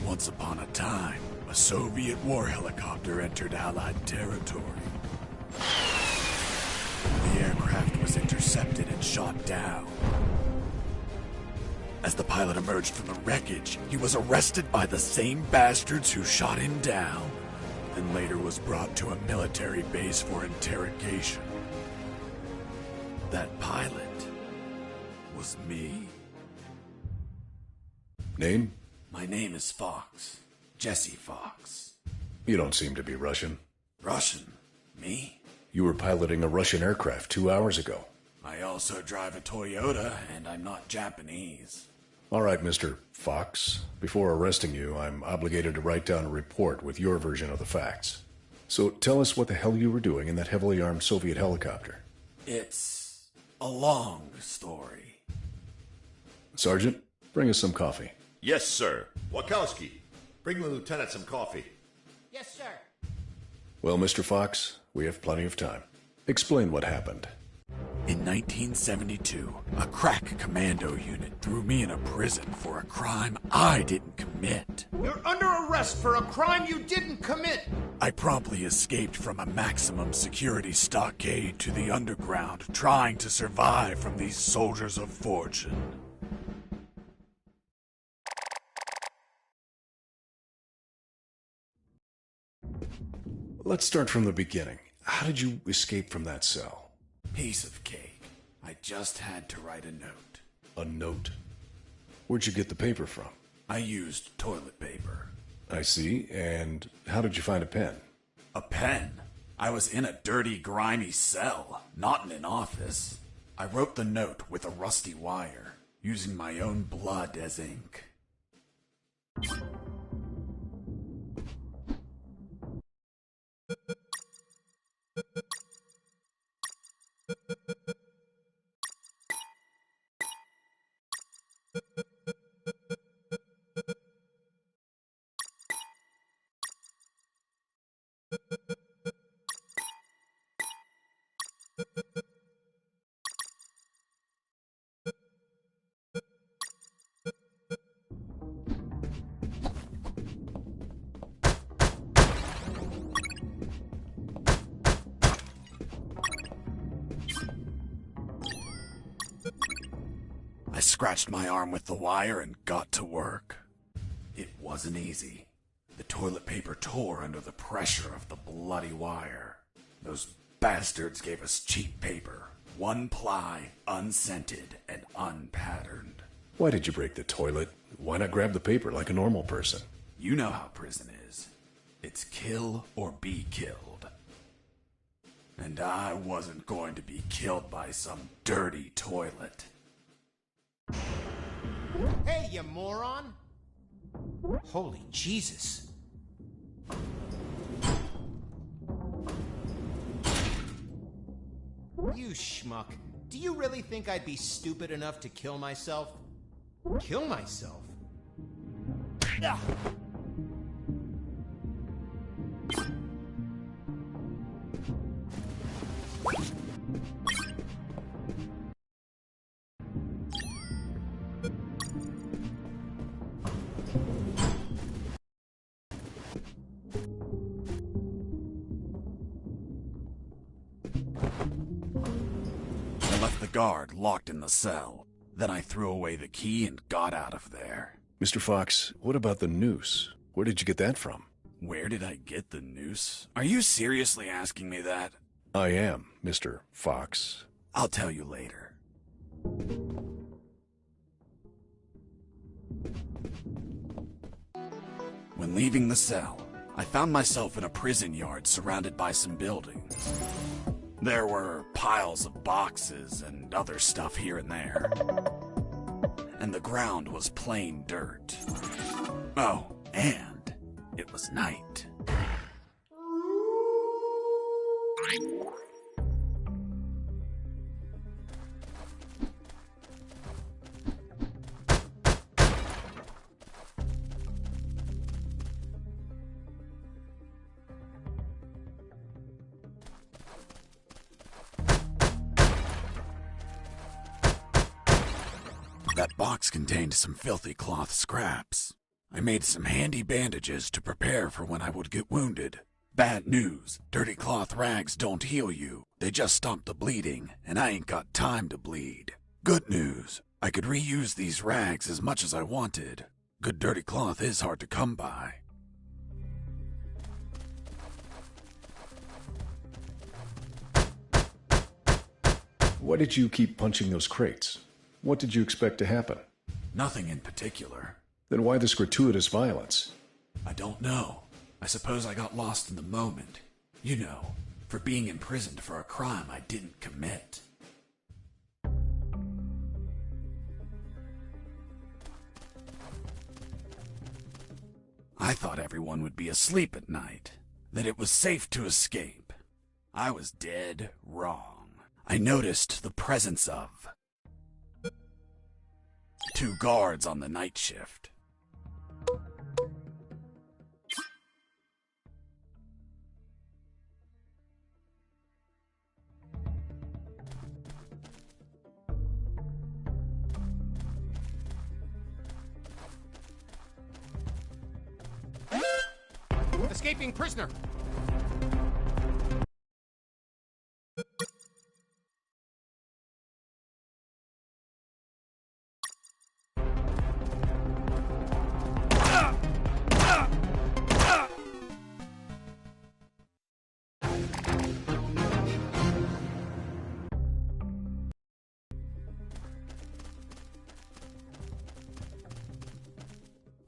Once upon a time, a Soviet war helicopter entered Allied territory. The aircraft was intercepted and shot down. As the pilot emerged from the wreckage, he was arrested by the same bastards who shot him down, and later was brought to a military base for interrogation. That pilot was me. Name? My name is Fox. Jesse Fox. You don't seem to be Russian. Russian? Me? You were piloting a Russian aircraft 2 hours ago. I also drive a Toyota, and I'm not Japanese. All right, Mr. Fox. Before arresting you, I'm obligated to write down a report with your version of the facts. So tell us what the hell you were doing in that heavily armed Soviet helicopter. It's a long story. Sergeant, bring us some coffee. Yes, sir. Wachowski, bring the lieutenant some coffee. Yes, sir. Well, Mr. Fox, we have plenty of time. Explain what happened. In 1972, a crack commando unit threw me in a prison for a crime I didn't commit. You're under arrest for a crime you didn't commit. I promptly escaped from a maximum security stockade to the underground, trying to survive from these soldiers of fortune. Let's start from the beginning. How did you escape from that cell? Piece of cake. I just had to write a note. A note? Where'd you get the paper from? I used toilet paper. I see. And how did you find a pen? A pen? I was in a dirty, grimy cell, not in an office. I wrote the note with a rusty wire, using my own blood as ink. I scratched my arm with the wire and got to work. It wasn't easy. The toilet paper tore under the pressure of the bloody wire. Those bastards gave us cheap paper, one ply, unscented, and unpatterned. Why did you break the toilet? Why not grab the paper like a normal person? You know how prison is. It's kill or be killed. And I wasn't going to be killed by some dirty toilet. Hey, you moron! Holy Jesus. You schmuck. Do you really think I'd be stupid enough to kill myself? Kill myself? Ugh. I left the guard locked in the cell. Then I threw away the key and got out of there. Mr. Fox, what about the noose? Where did you get that from? Where did I get the noose? Are you seriously asking me that? I am, Mr. Fox. I'll tell you later. When leaving the cell, I found myself in a prison yard surrounded by some buildings. There were piles of boxes and other stuff here and there. And the ground was plain dirt. Oh, and it was night. That box contained some filthy cloth scraps. I made some handy bandages to prepare for when I would get wounded. Bad news, dirty cloth rags don't heal you. They just stop the bleeding, and I ain't got time to bleed. Good news, I could reuse these rags as much as I wanted. Good dirty cloth is hard to come by. Why did you keep punching those crates? What did you expect to happen? Nothing in particular. Then why this gratuitous violence? I don't know. I suppose I got lost in the moment. You know, for being imprisoned for a crime I didn't commit. I thought everyone would be asleep at night, that it was safe to escape. I was dead wrong. I noticed the presence of 2 guards on the night shift. Escaping prisoner!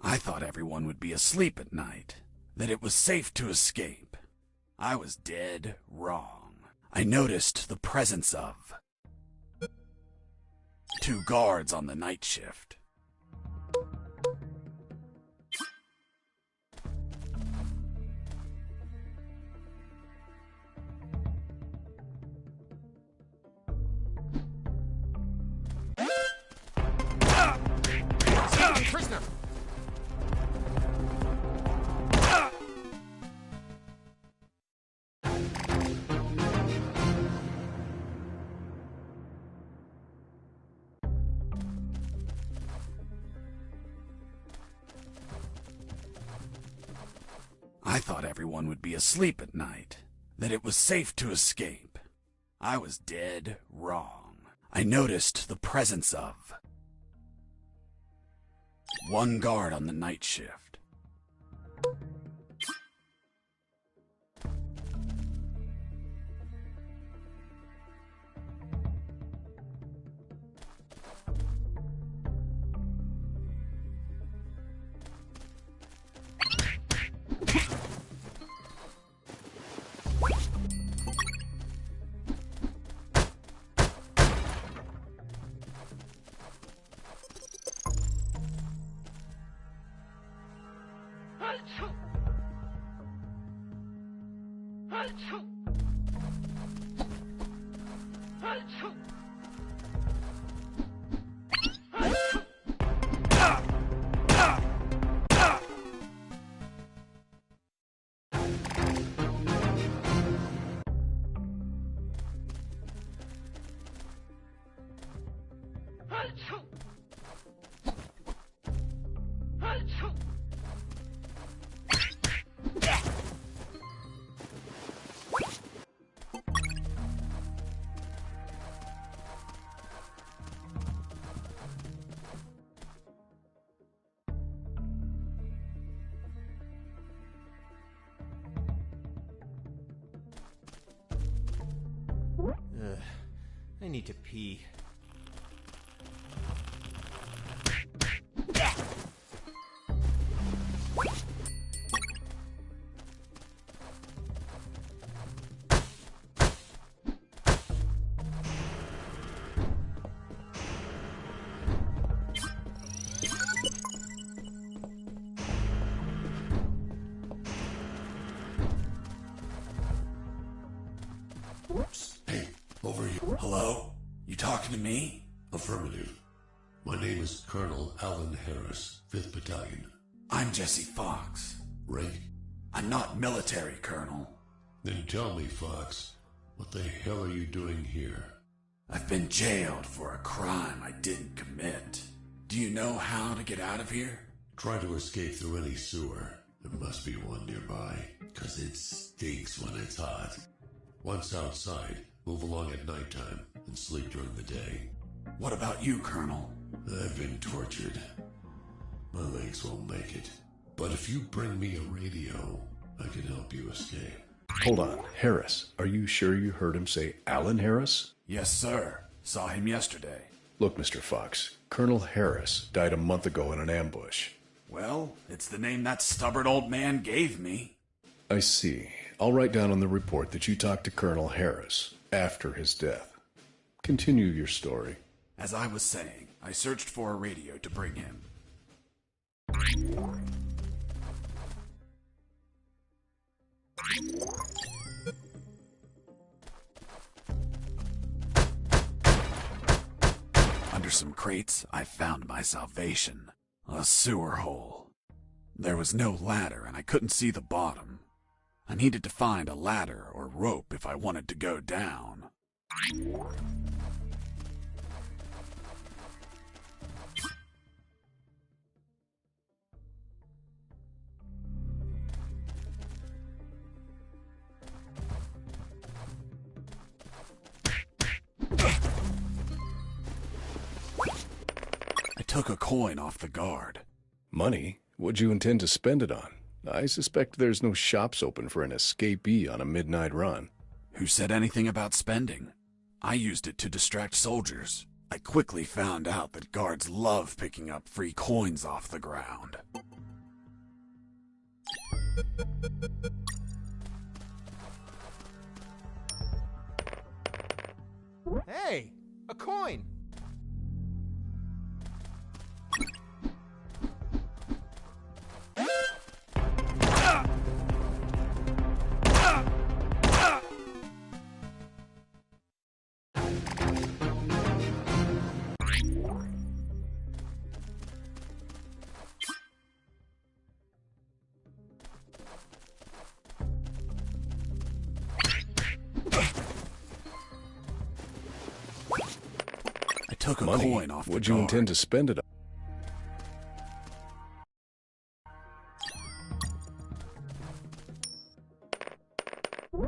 I thought everyone would be asleep at night, that it was safe to escape. I was dead wrong. I noticed the presence of 2 guards on the night shift. Escaping prisoner! I thought everyone would be asleep at night, that it was safe to escape. I was dead wrong. I noticed the presence of 1 guard on the night shift. I need to pee. Hey, over here. Hello? You talking to me? Affirmative. My name is Colonel Alan Harris, 5th Battalion. I'm Jesse Fox. Right? I'm not military, Colonel. Then tell me, Fox, what the hell are you doing here? I've been jailed for a crime I didn't commit. Do you know how to get out of here? Try to escape through any sewer. There must be one nearby, 'cause it stinks when it's hot. Once outside, move along at nighttime and sleep during the day. What about you, Colonel? I've been tortured. My legs won't make it. But if you bring me a radio, I can help you escape. Hold on. Harris, are you sure you heard him say Alan Harris? Yes, sir. Saw him yesterday. Look, Mr. Fox, Colonel Harris died a month ago in an ambush. Well, it's the name that stubborn old man gave me. I see. I'll write down on the report that you talked to Colonel Harris after his death. Continue your story. As I was saying, I searched for a radio to bring him. Under some crates, I found my salvation. A sewer hole. There was no ladder and I couldn't see the bottom. I needed to find a ladder or rope if I wanted to go down. I took a coin off the guard. Money? What'd you intend to spend it on? I suspect there's no shops open for an escapee on a midnight run. Who said anything about spending? I used it to distract soldiers. I quickly found out that guards love picking up free coins off the ground. Hey, a coin! I took a Money? coin off the What'd you guard. intend to spend it on?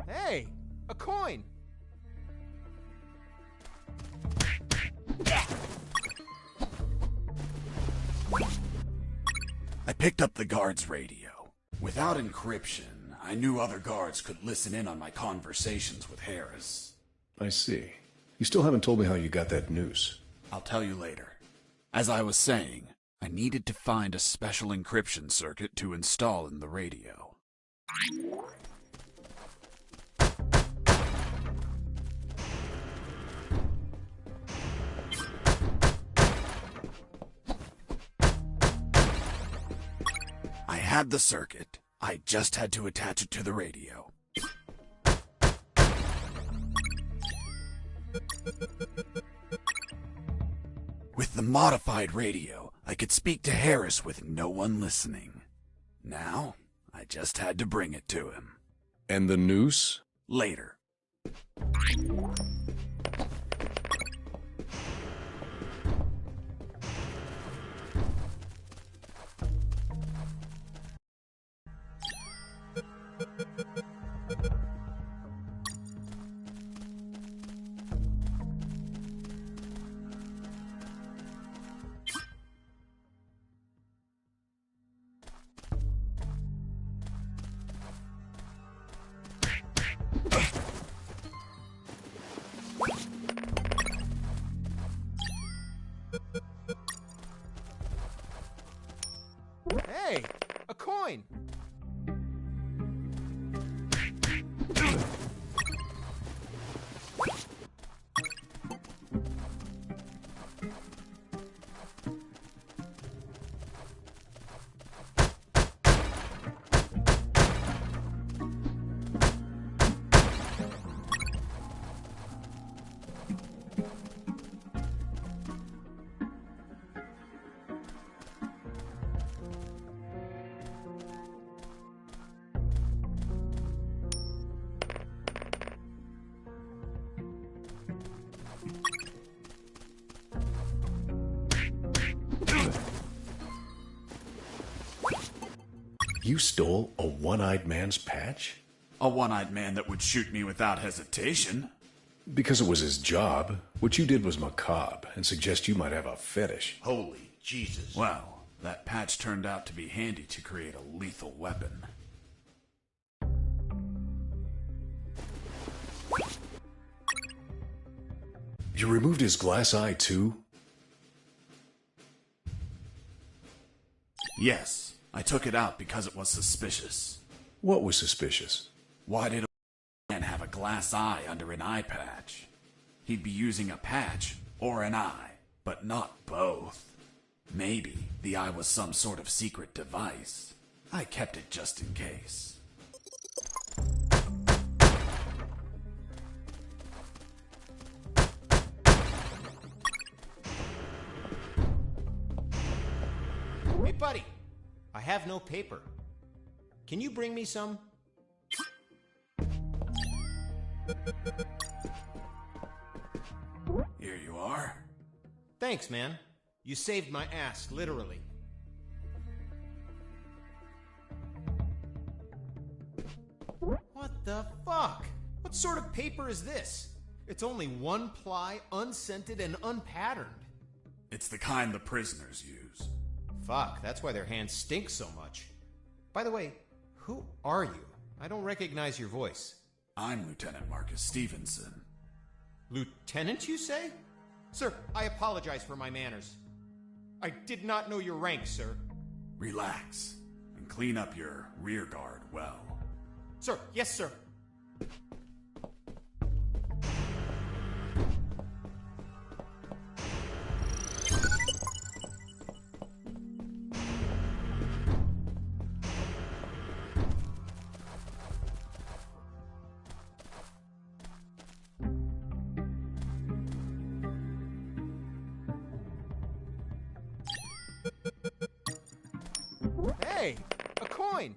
Hey, a coin! I picked up the guard's radio. Without encryption, I knew other guards could listen in on my conversations with Harris. I see. You still haven't told me how you got that noose. I'll tell you later. As I was saying, I needed to find a special encryption circuit to install in the radio. I had the circuit. I just had to attach it to the radio. With the modified radio, I could speak to Harris with no one listening. Now, I just had to bring it to him. And the noose? Later. Hey, a coin! You stole a one-eyed man's patch? A one-eyed man that would shoot me without hesitation. Because it was his job. What you did was macabre and suggest you might have a fetish. Holy Jesus. Well, that patch turned out to be handy to create a lethal weapon. You removed his glass eye too? Yes, I took it out because it was suspicious. What was suspicious? Why did a man have a glass eye under an eye patch? He'd be using a patch or an eye, but not both. Maybe the eye was some sort of secret device. I kept it just in case. Hey, buddy. I have no paper. Can you bring me some? Here you are. Thanks, man. You saved my ass, literally. What the fuck? What sort of paper is this? It's only one ply, unscented, and unpatterned. It's the kind the prisoners use. Fuck, that's why their hands stink so much. By the way, who are you? I don't recognize your voice. I'm Lieutenant Marcus Stevenson. Lieutenant, you say? Sir, I apologize for my manners. I did not know your rank, sir. Relax and clean up your rear guard well. Sir, yes, sir. Hey, a coin!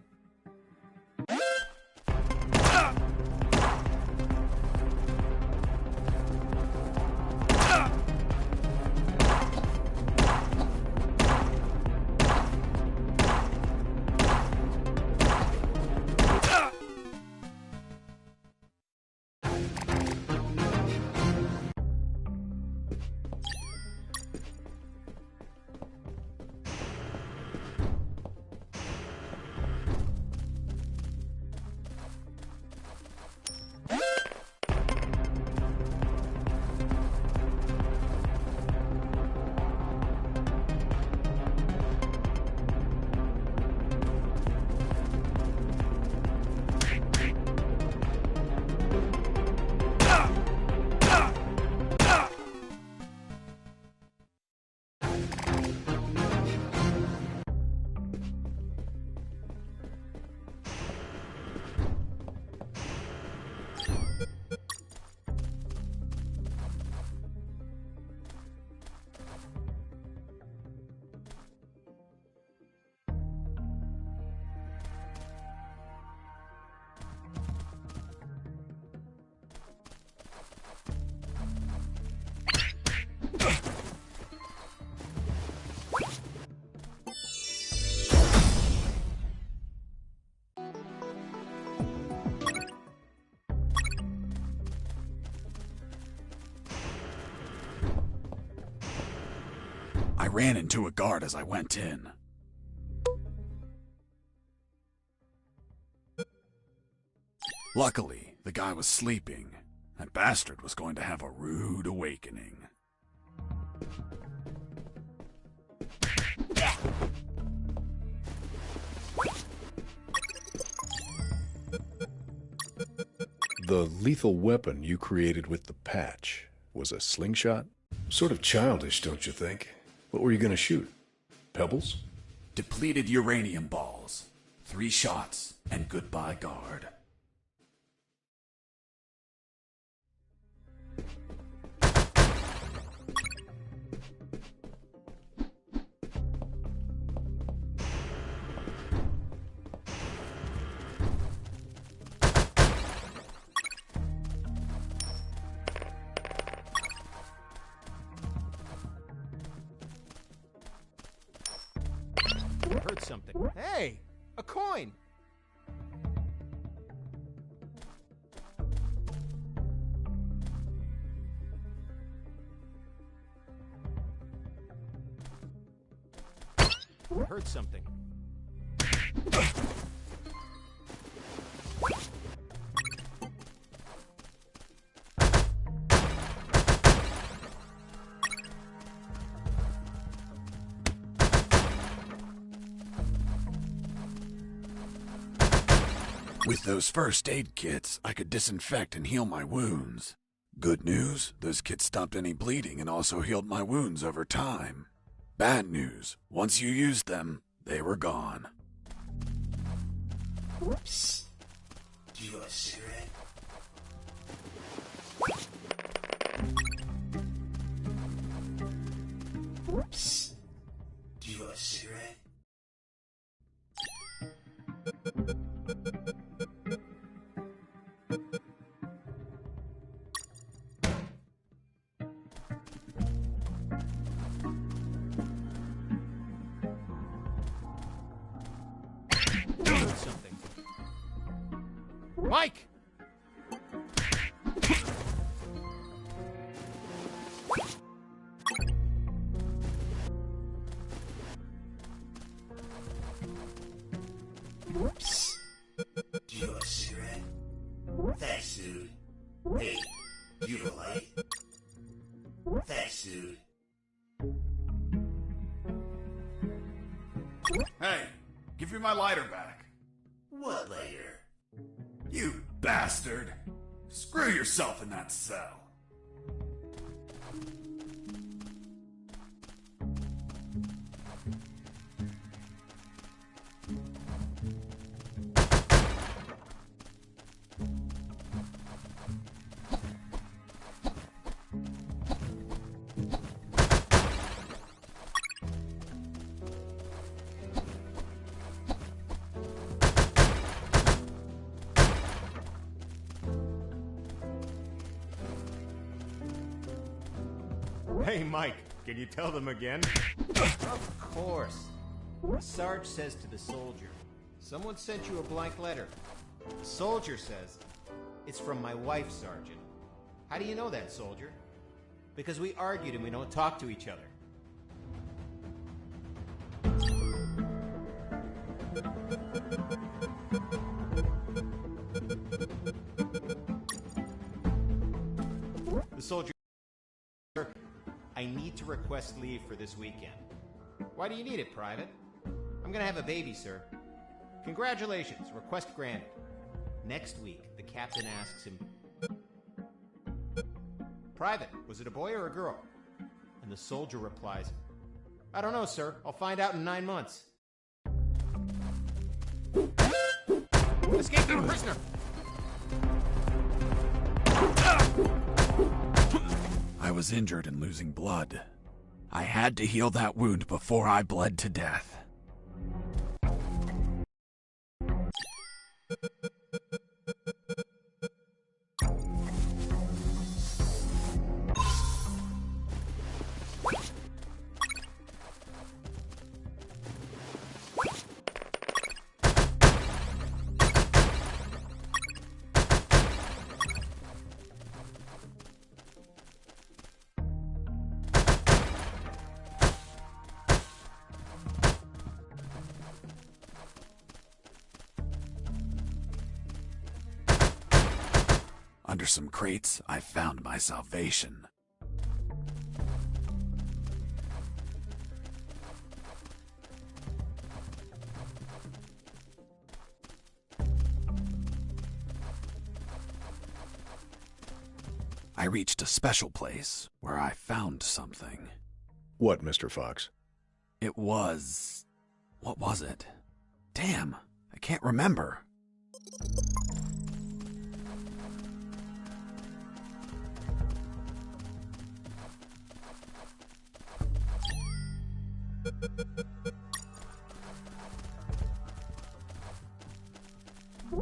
I ran into a guard as I went in. Luckily, the guy was sleeping. That bastard was going to have a rude awakening. The lethal weapon you created with the patch was a slingshot? Sort of childish, don't you think? What were you going to shoot? Pebbles? Depleted uranium balls. 3 shots, and goodbye, guard. I heard something. Hey, A coin! I heard something. With those first aid kits, I could disinfect and heal my wounds. Good news, those kits stopped any bleeding and also healed my wounds over time. Bad news, once you used them, they were gone. Whoops. Do you want a cigarette? Whoops. Do you want a cigarette? I heard something. Mike! Whoops. Do you want a cigarette? Thanks, dude. Hey, do you have a light? Thanks, dude. Hey, give me my lighter back. What later? You bastard! Screw yourself in that cell. Hey, Mike, can you tell them again? Of course. The Sarge says to the soldier, someone sent you a blank letter. The soldier says, it's from my wife, Sergeant. How do you know that, soldier? Because we argued and we don't talk to each other. The soldier, I need to request leave for this weekend. Why do you need it, Private? I'm gonna have a baby, sir. Congratulations, request granted. Next week, the captain asks him, Private, was it a boy or a girl? And the soldier replies, I don't know, sir. I'll find out in 9 months. Escape the prisoner! I was injured and losing blood. I had to heal that wound before I bled to death. Under some crates, I found my salvation. I reached a special place where I found something. What, Mr. Fox? It was... what was it? Damn, I can't remember.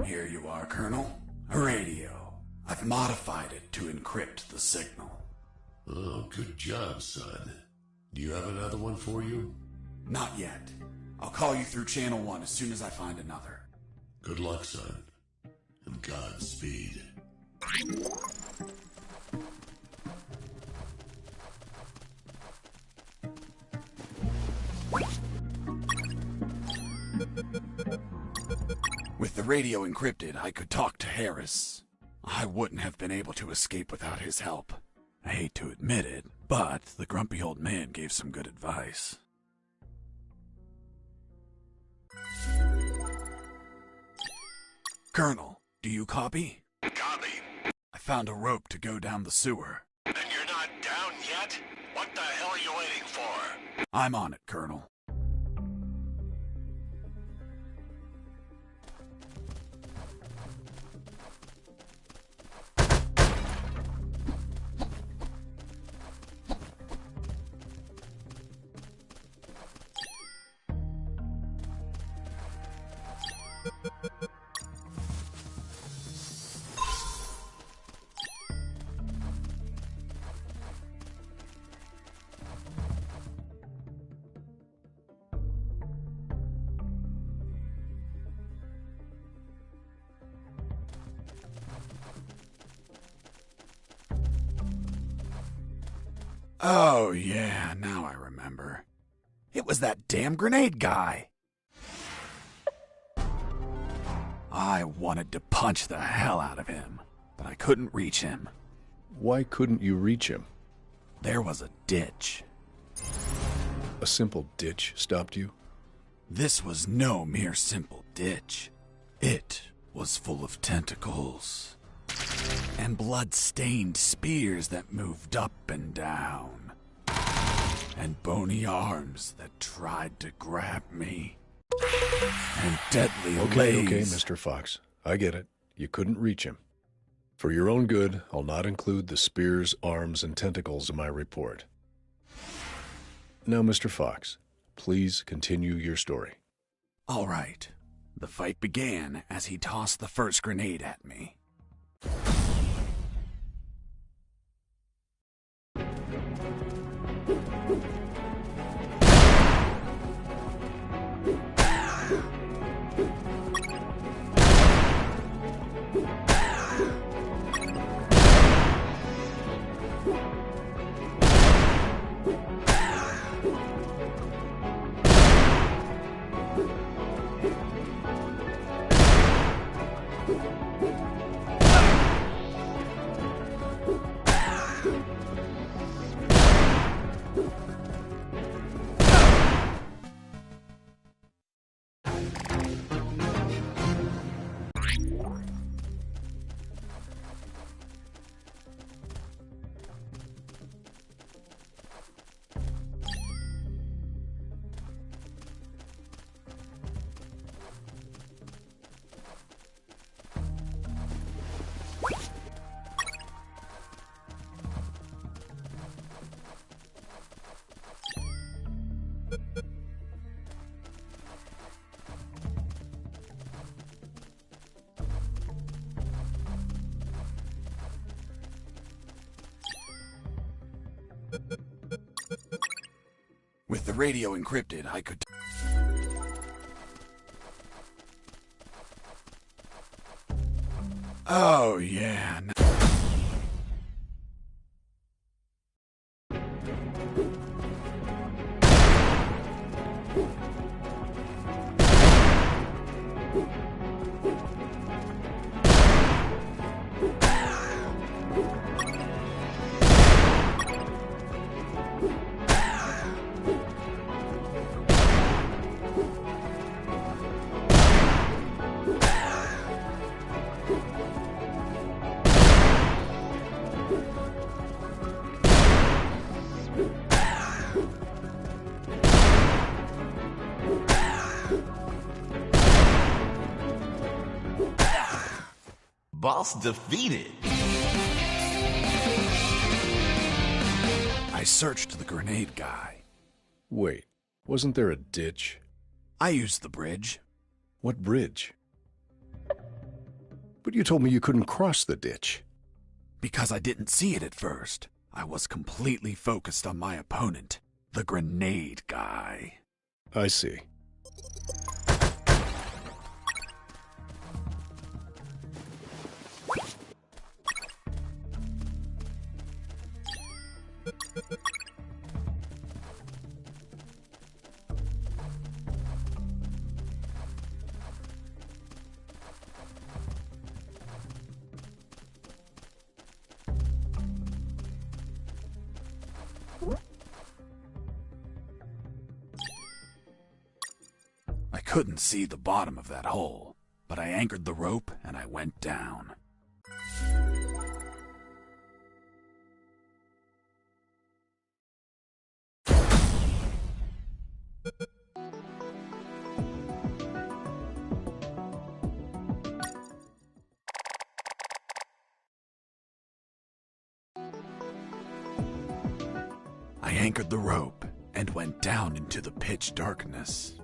Here you are, Colonel. A radio. I've modified it to encrypt the signal. Oh, good job, son. Do you have another one for you? Not yet. I'll call you through Channel 1 as soon as I find another. Good luck, son. And Godspeed. With the radio encrypted, I could talk to Harris. I wouldn't have been able to escape without his help. I hate to admit it, but the grumpy old man gave some good advice. Colonel, do you copy? Copy. I found a rope to go down the sewer. And you're not down yet? What the hell are you waiting for? I'm on it, Colonel. Oh, yeah, now I remember. It was that damn grenade guy. I wanted to punch the hell out of him, but I couldn't reach him. Why couldn't you reach him? There was a ditch. A simple ditch stopped you? This was no mere simple ditch. It was full of tentacles and blood-stained spears that moved up and down, and bony arms that tried to grab me, and deadly Okay, lays. Mr. Fox. I get it. You couldn't reach him. For your own good, I'll not include the spears, arms, and tentacles in my report. Now, Mr. Fox, please continue your story. All right. The fight began as he tossed the first grenade at me. With the radio encrypted, I could... Oh, yeah. Boss defeated. I searched the grenade guy. Wait, wasn't there a ditch? I used the bridge. What bridge? But you told me you couldn't cross the ditch. Because I didn't see it at first. I was completely focused on my opponent, the grenade guy. I see. couldn't see the bottom of that hole, but I anchored the rope and I went down. I anchored the rope and went down into the pitch darkness.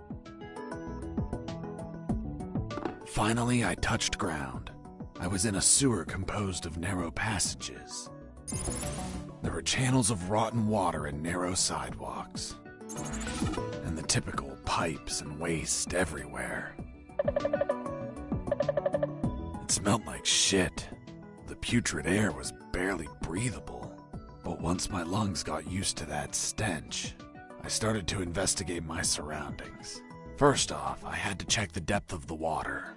Finally, I touched ground. I was in a sewer composed of narrow passages. There were channels of rotten water and narrow sidewalks, and the typical pipes and waste everywhere. It smelled like shit. The putrid air was barely breathable. But once my lungs got used to that stench, I started to investigate my surroundings. First off, I had to check the depth of the water.